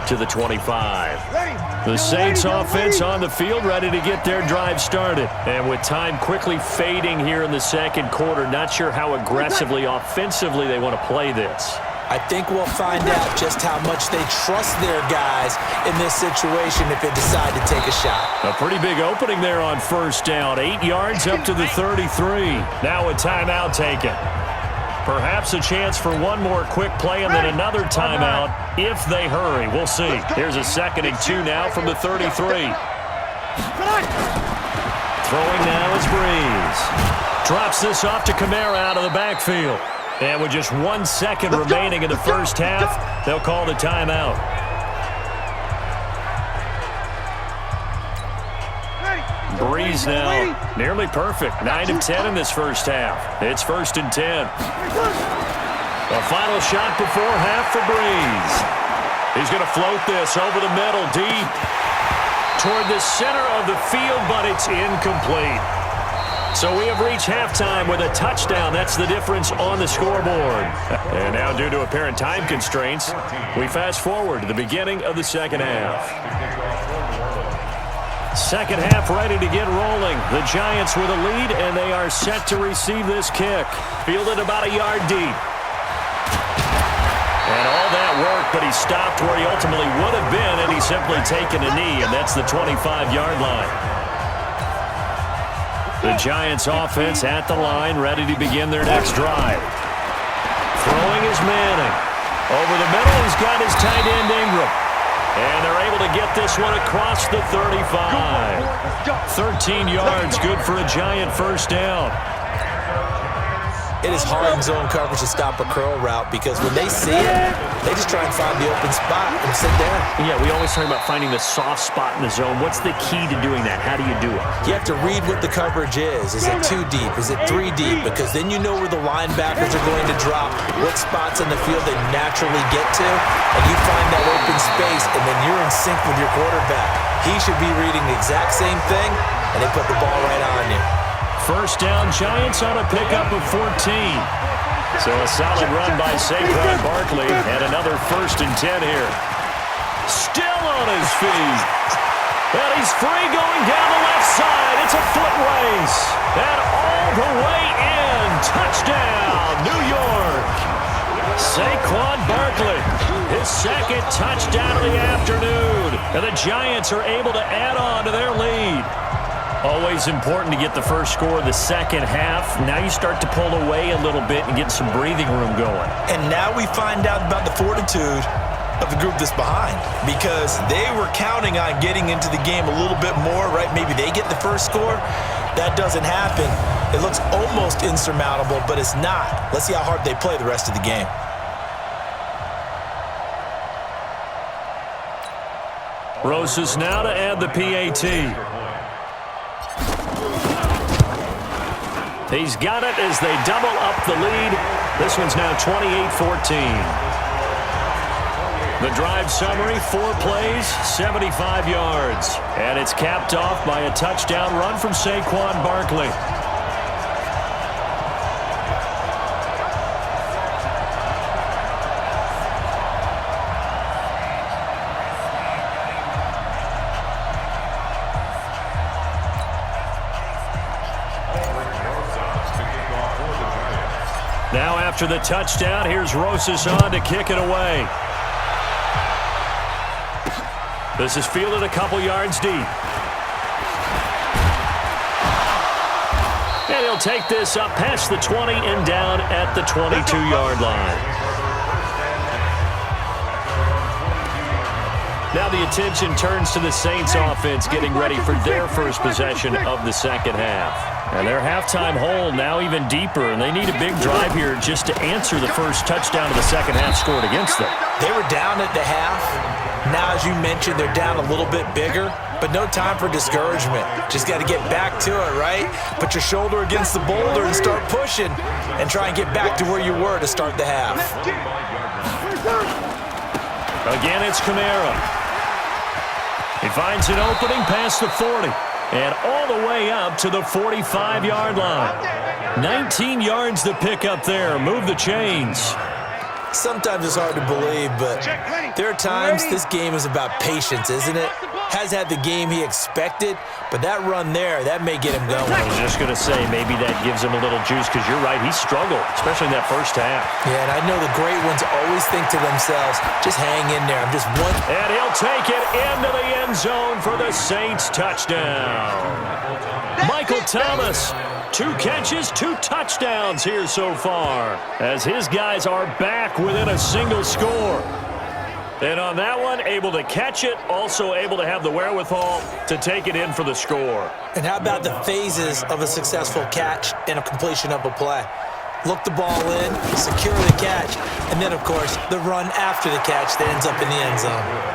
to the 25. The Saints offense on the field, ready to get their drive started. And with time quickly fading here in the second quarter, not sure how aggressively, offensively they want to play this. I think we'll find out just how much they trust their guys in this situation if they decide to take a shot. A pretty big opening there on first down. 8 yards up to the 33. Now a timeout taken. Perhaps a chance for one more quick play and then another timeout if they hurry. We'll see. Here's a 2nd and 2 now from the 33. Throwing now is Breeze. Drops this off to Kamara out of the backfield. And with just 1 second remaining in the first half, they'll call the timeout. Breeze now nearly perfect. 9 of 10 in this first half. It's 1st and 10. A final shot before half for Breeze. He's going to float this over the middle deep toward the center of the field, but it's incomplete. So we have reached halftime with a touchdown. That's the difference on the scoreboard. And now, due to apparent time constraints, we fast forward to the beginning of the second half. Second half ready to get rolling. The Giants with a lead, and they are set to receive this kick. Fielded about a yard deep. And all that work, but he stopped where he ultimately would have been, and he's simply taken a knee, and that's the 25-yard line. The Giants offense at the line, ready to begin their next drive. Throwing is Manning. Over the middle, he's got his tight end Ingram. And they're able to get this one across the 35. 13 yards, good for a Giant first down. It is hard in zone coverage to stop a curl route because when they see it, they just try and find the open spot and sit down. Yeah, we always talk about finding the soft spot in the zone. What's the key to doing that? How do you do it? You have to read what the coverage is. Is it 2 deep? Is it 3 deep? Because then you know where the linebackers are going to drop, what spots in the field they naturally get to, and you find that open space, and then you're in sync with your quarterback. He should be reading the exact same thing, and they put the ball right on you. First down, Giants on a pickup of 14. So a solid run by Saquon Barkley, and another 1st and 10 here. Still on his feet. And he's free going down the left side. It's a foot race. And all the way in. Touchdown, New York. Saquon Barkley, his 2nd touchdown of the afternoon. And the Giants are able to add on to their lead. Always important to get the first score of the second half. Now you start to pull away a little bit and get some breathing room going. And now we find out about the fortitude of the group that's behind, because they were counting on getting into the game a little bit more, right? Maybe they get the first score. That doesn't happen. It looks almost insurmountable, but it's not. Let's see how hard they play the rest of the game. Rosas now to add the PAT. He's got it as they double up the lead. This one's now 28-14. The drive summary, 4 plays, 75 yards. And it's capped off by a touchdown run from Saquon Barkley. Now after the touchdown, here's Rosas on to kick it away. This is fielded a couple yards deep. And he'll take this up past the 20 and down at the 22-yard line. Now the attention turns to the Saints offense getting ready for their first possession of the second half. And their halftime hole now even deeper, and they need a big drive here just to answer the first touchdown of the second half scored against them. They were down at the half. Now, as you mentioned, they're down a little bit bigger, but no time for discouragement. Just got to get back to it, right? Put your shoulder against the boulder and start pushing and try and get back to where you were to start the half. Again, it's Kamara. He finds an opening past the 40. And all the way up to the 45-yard line. 19 yards to pick up there. Move the chains. Sometimes it's hard to believe, but there are times this game is about patience, isn't it? Has had the game he expected, but that run there, that may get him going. I was just going to say, maybe that gives him a little juice, because you're right, he struggled, especially in that first half. Yeah, and I know the great ones always think to themselves, just hang in there. I'm just one. And he'll take it into the end zone for the Saints touchdown. Michael Thomas, 2 catches, 2 touchdowns here so far, as his guys are back within a single score. And on that one, able to catch it, also able to have the wherewithal to take it in for the score. And how about the phases of a successful catch and a completion of a play? Look the ball in, secure the catch, and then, of course, the run after the catch that ends up in the end zone.